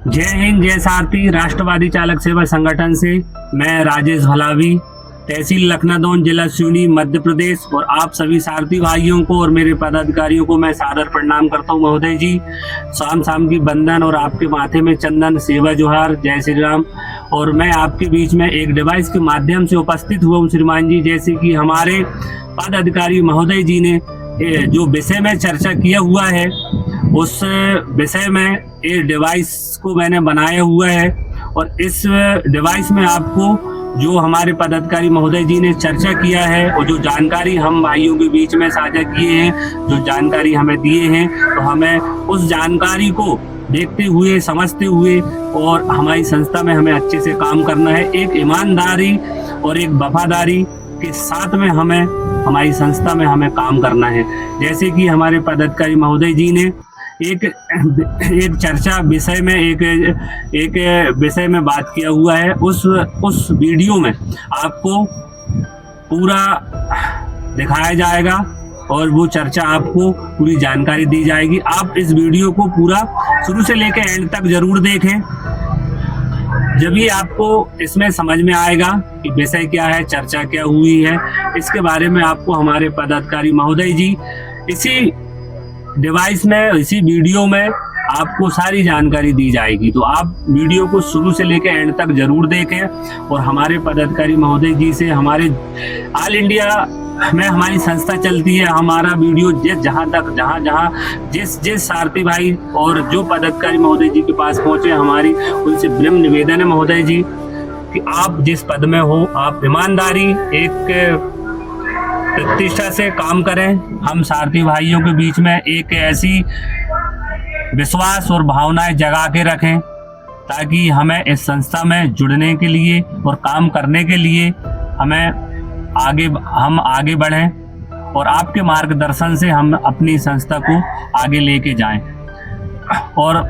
जय हिंद, जय सारथी। राष्ट्रवादी चालक सेवा संगठन से मैं राजेश भलावी, तहसील लखनादौन, जिला सिवनी, मध्य प्रदेश। और आप सभी सारथी भाइयों को और मेरे पदाधिकारियों को मैं सादर प्रणाम करता हूं महोदय जी। शाम शाम की बंदन और आपके माथे में चंदन, सेवा जोहार, जय श्री राम। और मैं आपके बीच में एक डिवाइस के माध्यम से उपस्थित हुआ हूँ श्रीमान जी। जैसे कि हमारे पदाधिकारी महोदय जी ने जो विषय में चर्चा किया हुआ है, उस विषय में इस डिवाइस को मैंने बनाया हुआ है। और इस डिवाइस में आपको जो हमारे पदाधिकारी महोदय जी ने चर्चा किया है और जो जानकारी हम भाइयों के बीच में साझा किए हैं, जो जानकारी हमें दिए हैं, तो हमें उस जानकारी को देखते हुए, समझते हुए और हमारी संस्था में हमें अच्छे से काम करना है। एक ईमानदारी और एक वफादारी के साथ में हमें हमारी संस्था में हमें काम करना है। जैसे कि हमारे पदाधिकारी महोदय जी ने एक चर्चा विषय में एक विषय में बात किया हुआ है। उस वीडियो में आपको पूरा दिखाया जाएगा और वो चर्चा आपको पूरी जानकारी दी जाएगी। आप इस वीडियो को पूरा शुरू से लेकर एंड तक जरूर देखें, जब ये आपको इसमें समझ में आएगा कि विषय क्या है, चर्चा क्या हुई है। इसके बारे में आपको हमारे पदाधिकारी महोदय जी इसी डिवाइस में, इसी वीडियो में आपको सारी जानकारी दी जाएगी। तो आप वीडियो को शुरू से लेकर एंड तक जरूर देखें। और हमारे पदाधिकारी महोदय जी से हमारे ऑल इंडिया में हमारी संस्था चलती है। हमारा वीडियो जहाँ जिस सारथी भाई और जो पदाधिकारी महोदय जी के पास पहुंचे, हमारी उनसे विनम्र निवेदन है महोदय जी कि आप जिस पद में हो, आप ईमानदारी, एक प्रतिष्ठा से काम करें। हम सारथी भाइयों के बीच में एक ऐसी विश्वास और भावनाएं जगा के रखें ताकि हमें इस संस्था में जुड़ने के लिए और काम करने के लिए हम आगे बढ़ें और आपके मार्गदर्शन से हम अपनी संस्था को आगे लेके जाएं। और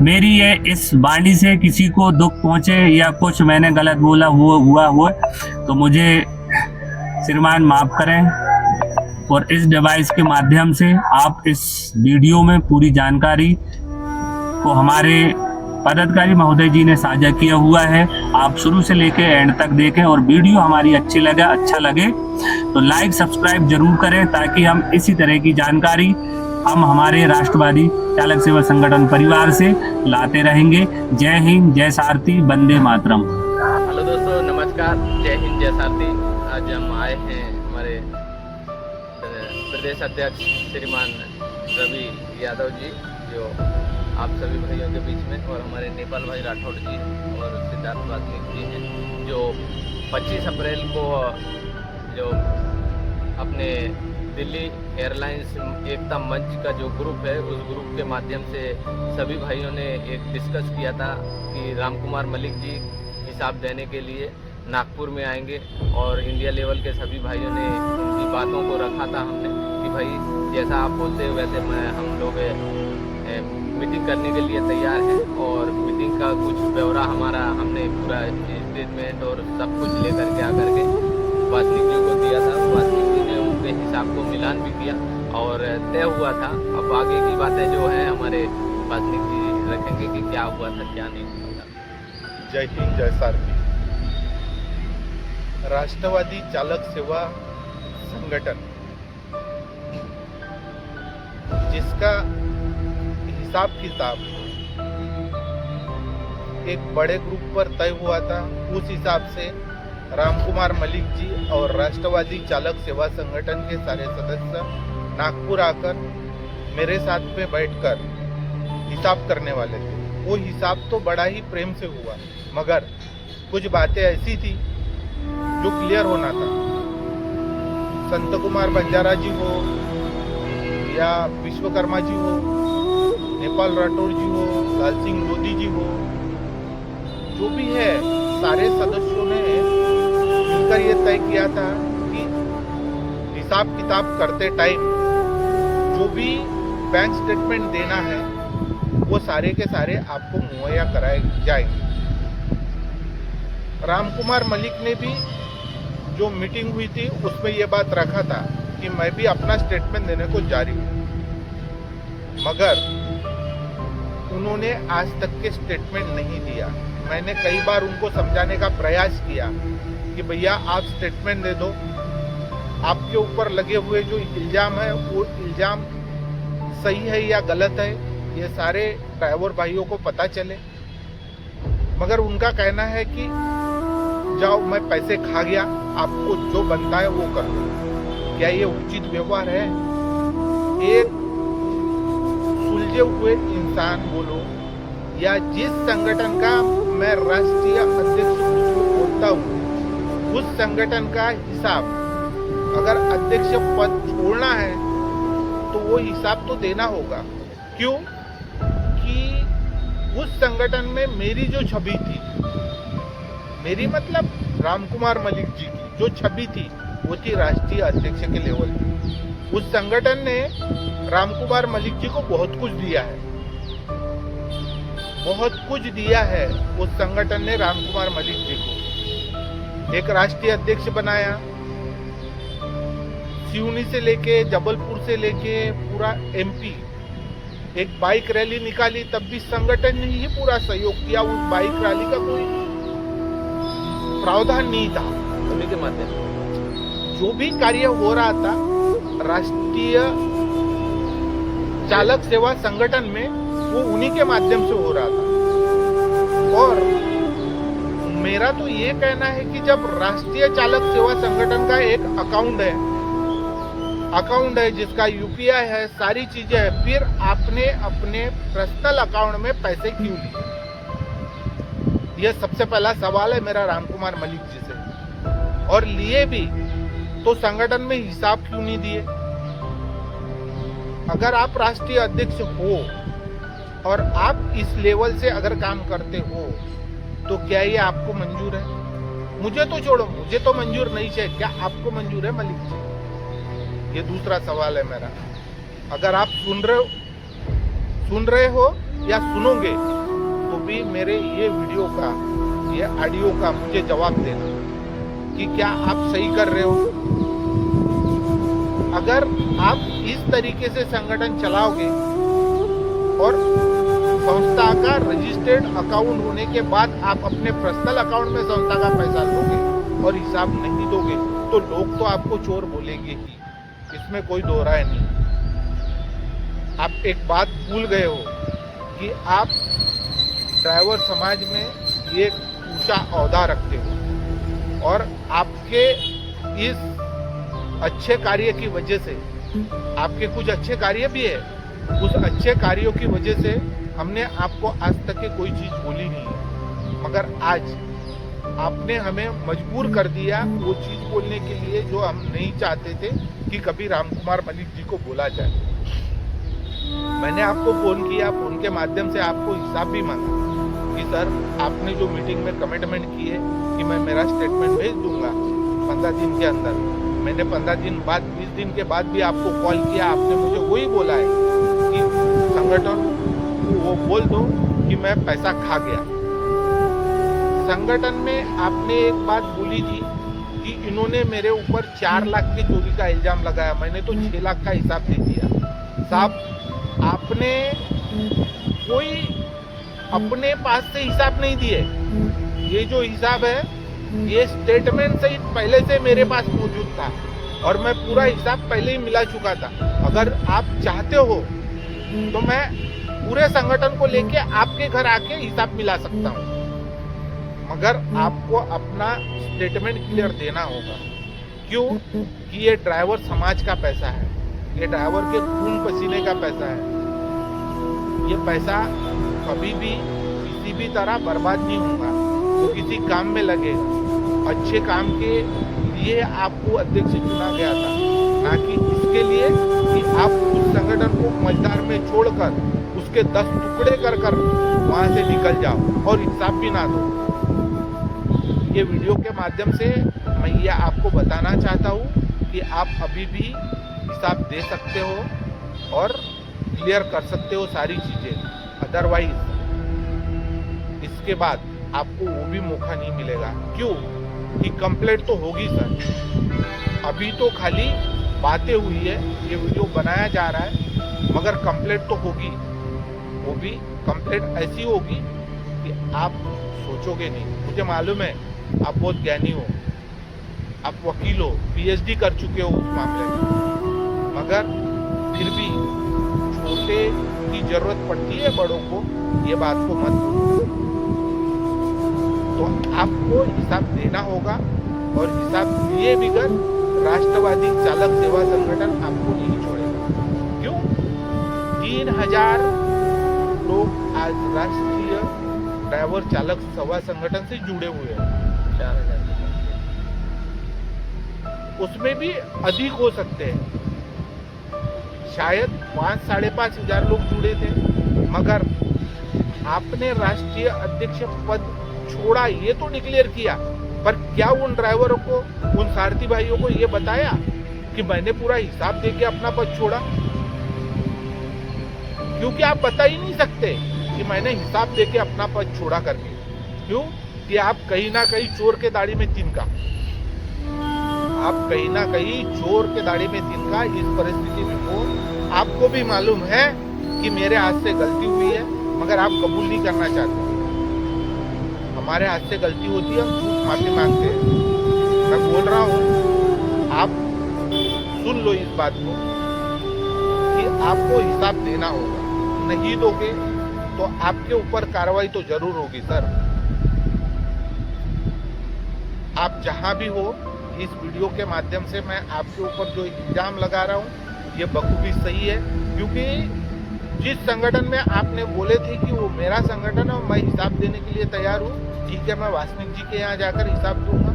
मेरी ये इस वाणी से किसी को दुख पहुंचे या कुछ मैंने गलत बोला हुआ तो मुझे श्रीमान माफ करें। और इस डिवाइस के माध्यम से आप इस वीडियो में पूरी जानकारी को हमारे पदाधिकारी महोदय जी ने साझा किया हुआ है। आप शुरू से लेकर एंड तक देखें और वीडियो हमारी अच्छा लगे तो लाइक, सब्सक्राइब जरूर करें ताकि हम इसी तरह की जानकारी हम हमारे राष्ट्रवादी चालक सेवा संगठन परिवार से लाते रहेंगे। जय हिंद, जय सारथी, वंदे मातरम। हेलो दोस्तों, नमस्कार। जय हिंद, जय सारथी। आज हम आए हैं हमारे प्रदेश अध्यक्ष श्रीमान रवि यादव जी, जो आप सभी भाइयों के बीच में, और हमारे नेपाल भाई राठौड़ जी और सिद्धार्थ वाल्मीकि जी हैं, जो 25 अप्रैल को जो अपने दिल्ली एयरलाइंस एकता मंच का जो ग्रुप है, उस ग्रुप के माध्यम से सभी भाइयों ने एक डिस्कस किया था कि राम कुमार मलिक जी हिसाब देने के लिए नागपुर में आएंगे। और इंडिया लेवल के सभी भाइयों ने उनकी बातों को रखा था हमने कि भाई जैसा आप बोलते हो वैसे हम लोग मीटिंग करने के लिए तैयार हैं। और मीटिंग का कुछ ब्यौरा हमारा हमने पूरा स्टेटमेंट और सब कुछ लेकर के आकर के वाल्मीकि जी को दिया था। वाल्मीकि जी ने उनके हिसाब को मिलान भी किया और तय हुआ था। अब आगे की बातें जो है हमारे वाल्मीकि जी रखेंगे कि क्या हुआ था, क्या नहीं हुआ था। जय हिंद, जय सारथी। राष्ट्रवादी चालक सेवा संगठन, जिसका हिसाब किताब एक बड़े ग्रुप पर तय हुआ था, उस हिसाब से रामकुमार मलिक जी और राष्ट्रवादी चालक सेवा संगठन के सारे सदस्य नागपुर आकर मेरे साथ में बैठकर हिसाब करने वाले थे। वो हिसाब तो बड़ा ही प्रेम से हुआ, मगर कुछ बातें ऐसी थी जो क्लियर होना था। संत कुमार बंजारा जी हो या विश्वकर्मा जी हो, नेपाल राठौड़ जी हो, लाल सिंह लोधी जी हो, जो भी है, सारे सदस्यों ने मिलकर ये तय किया था कि हिसाब किताब करते टाइम जो भी बैंक स्टेटमेंट देना है वो सारे के सारे आपको मुहैया कराए जाएंगे। रामकुमार मलिक ने भी जो मीटिंग हुई थी उसमें ये बात रखा था कि मैं भी अपना स्टेटमेंट देने को जारी हूँ, मगर उन्होंने आज तक के स्टेटमेंट नहीं दिया। मैंने कई बार उनको समझाने का प्रयास किया कि भैया आप स्टेटमेंट दे दो, आपके ऊपर लगे हुए जो इल्ज़ाम है वो इल्ज़ाम सही है या गलत है ये सारे ड्राइवर भाइयों को पता चले। मगर उनका कहना है कि जाओ मैं पैसे खा गया, आपको जो बनता है वो कर दो। क्या ये उचित व्यवहार है? एक सुलझे हुए इंसान बोलो या जिस संगठन का मैं राष्ट्रीय अध्यक्ष बोलता हूँ उस संगठन का हिसाब अगर अध्यक्ष पद छोड़ना है तो वो हिसाब तो देना होगा। क्यों? कि उस संगठन में मेरी जो छवि थी, मेरी मतलब रामकुमार मलिक जी की जो छवि थी वो थी राष्ट्रीय अध्यक्ष के लेवल पे। उस संगठन ने रामकुमार मलिक जी को बहुत कुछ दिया है, बहुत कुछ दिया है। उस संगठन ने रामकुमार मलिक जी को एक राष्ट्रीय अध्यक्ष बनाया, सिवनी से लेके जबलपुर से लेके पूरा एमपी। एक बाइक रैली निकाली तब भी संगठन ने ही पूरा सहयोग किया। उस बाइक रैली का कोई प्रावधान नहीं था। उन्हीं के माध्यम से जो भी कार्य हो रहा था राष्ट्रीय चालक सेवा संगठन में वो उन्हीं के माध्यम से हो रहा था। और मेरा तो ये कहना है कि जब राष्ट्रीय चालक सेवा संगठन का एक अकाउंट है जिसका यूपीआई है, सारी चीजें है, फिर आपने अपने पर्सनल अकाउंट में पैसे क्यों लिए? यह सबसे पहला सवाल है मेरा रामकुमार मलिक जी से। और लिए भी तो संगठन में हिसाब क्यों नहीं दिए? अगर आप राष्ट्रीय अध्यक्ष हो और आप इस लेवल से अगर काम करते हो तो क्या ये आपको मंजूर है? मुझे तो छोड़ो, मुझे तो मंजूर नहीं है। क्या आपको मंजूर है मलिक जी? ये दूसरा सवाल है मेरा। अगर आप सुन रहे हो या सुनोगे तो भी मेरे ये वीडियो का, ये ऑडियो का मुझे जवाब देना कि क्या आप सही कर रहे हो। अगर आप इस तरीके से संगठन चलाओगे और संस्था का रजिस्टर्ड अकाउंट होने के बाद आप अपने पर्सनल अकाउंट में संस्था का पैसा लोगे और हिसाब नहीं दोगे तो लोग तो आपको चोर बोलेंगे ही, इसमें कोई दो राय नहीं। आप एक बात भूल गए हो कि आप ड्राइवर समाज में एक ऊंचा ओहदा रखते हो और आपके इस अच्छे कार्य की वजह से, आपके कुछ अच्छे कार्य भी है, उस अच्छे कार्यों की वजह से हमने आपको आज तक की कोई चीज बोली नहीं है। मगर आज आपने हमें मजबूर कर दिया वो चीज बोलने के लिए जो हम नहीं चाहते थे कि कभी रामकुमार मलिक जी को बोला जाए। मैंने आपको फोन किया, फोन के माध्यम से आपको हिसाब भी मांगा कि सर आपने जो मीटिंग में कमिटमेंट की है कि मैं मेरा स्टेटमेंट भेज दूंगा 15 दिन के अंदर। मैंने 15 दिन बाद, 20 दिन के बाद भी आपको कॉल किया, आपने मुझे वही बोला है कि संगठन को वो बोल दो कि मैं पैसा खा गया। संगठन में आपने एक बात बोली थी कि इन्होंने मेरे ऊपर 4 लाख की चोरी का इल्जाम लगाया, मैंने तो 6 लाख का हिसाब दे दिया। साहब आपने कोई अपने पास से हिसाब नहीं दिए। ये जो हिसाब है ये स्टेटमेंट से पहले से मेरे पास मौजूद था और मैं पूरा हिसाब पहले ही मिला चुका था। अगर आप चाहते हो तो मैं पूरे संगठन को लेके आपके घर आके हिसाब मिला सकता हूँ, मगर आपको अपना स्टेटमेंट क्लियर देना होगा। क्यों? कि ये ड्राइवर समाज का पैसा है, ये ड्राइवर के खून पसीने का पैसा है। ये पैसा कभी भी किसी भी तरह बर्बाद नहीं होगा, वो किसी काम में लगेगा। अच्छे काम के लिए आपको अध्यक्ष चुना गया था, ना कि इसके लिए कि आप उस संगठन को मझधार में छोड़कर उसके 10 टुकड़े कर कर वहां से निकल जाओ और हिसाब भी ना दो। ये वीडियो के माध्यम से मैं ये आपको बताना चाहता हूँ कि आप अभी भी हिसाब दे सकते हो और क्लियर कर सकते हो सारी चीज़ें। अदरवाइज इसके बाद आपको वो भी मौका नहीं मिलेगा। क्यों? कि कंप्लेंट तो होगी सर, अभी तो खाली बातें हुई है, ये वीडियो बनाया जा रहा है, मगर कंप्लेंट तो होगी। वो भी कंप्लेंट ऐसी होगी कि आप सोचोगे नहीं। मुझे मालूम है आप बहुत ज्ञानी हो, आप वकील हो, पीएचडी कर चुके हो उस मामले में, मगर फिर भी छोटे की जरूरत पड़ती है बड़ों को, ये बात को मत भूलो। तो आपको हिसाब देना होगा, और हिसाब दिए बगैर राष्ट्रवादी चालक सेवा संगठन आपको नहीं छोड़ेगा। क्यों? 3000 लोग आज राष्ट्रीय ड्राइवर चालक सेवा संगठन से जुड़े हुए हैं। 4000 उसमें भी अधिक हो सकते हैं, शायद 5-5.5 हजार लोग जुड़े थे, मगर आपने राष्ट्रीय अध्यक्ष पद छोड़ा ये तो डिक्लेयर किया, पर क्या उन ड्राइवरों को, उन सारथी भाइयों को ये बताया कि मैंने पूरा हिसाब देके अपना पद छोड़ा? क्योंकि आप बता ही नहीं सकते कि मैंने हिसाब देके अपना पद छोड़ा करके। क्यों? कि आप कहीं ना कहीं चोर के दाढ़ी में तिनका, आप कहीं ना कहीं चोर के दाढ़ी में तिनका इस परिस्थिति में हो। आपको भी मालूम है कि मेरे हाथ से गलती हुई है, मगर आप कबूल नहीं करना चाहते। हमारे हाथ से गलती होती है, हम झूठ माफी मांगते हैं। मैं बोल रहा हूँ, आप सुन लो इस बात को कि आपको हिसाब देना होगा। नहीं दोगे तो आपके ऊपर कार्रवाई तो जरूर होगी सर। आप जहां भी हो, इस वीडियो के माध्यम से मैं आपके ऊपर जो इल्जाम लगा रहा हूं ये बखूबी सही है, क्योंकि जिस संगठन में आपने बोले थे कि वो मेरा संगठन है और मैं हिसाब देने के लिए तैयार हूँ, ठीक है, मैं वासनिक जी के यहाँ जाकर हिसाब दूंगा,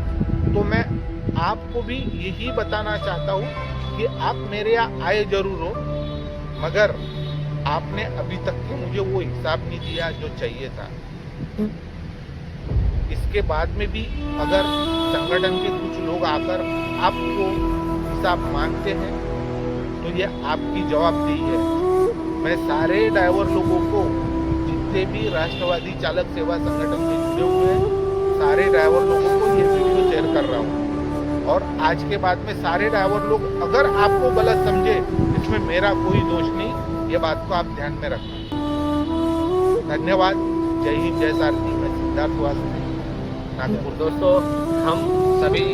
तो मैं आपको भी यही बताना चाहता हूँ कि आप मेरे यहाँ आए जरूर हो, मगर आपने अभी तक के मुझे वो हिसाब नहीं दिया जो चाहिए था। इसके बाद में भी अगर संगठन के कुछ लोग आकर आपको हिसाब मांगते हैं तो ये आपकी जवाबदेही है। मैं सारे ड्राइवर लोगों को, जितने भी राष्ट्रवादी चालक सेवा संगठन से जुड़े हुए हैं, सारे ड्राइवर लोगों को ये वीडियो शेयर कर रहा हूँ। और आज के बाद में सारे ड्राइवर लोग अगर आपको गलत समझे, इसमें मेरा कोई दोष नहीं, ये बात को आप ध्यान में रखना। धन्यवाद। जय हिंद, जय सारथी। मैं सिद्धार्थ वासनिक, नागपुर। दोस्तों, हम सभी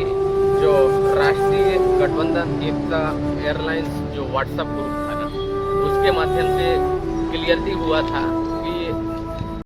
जो राष्ट्रीय गठबंधन एकता एयरलाइंस जो व्हाट्सएप ग्रुप था ना, उसके माध्यम से क्लियरिटी हुआ था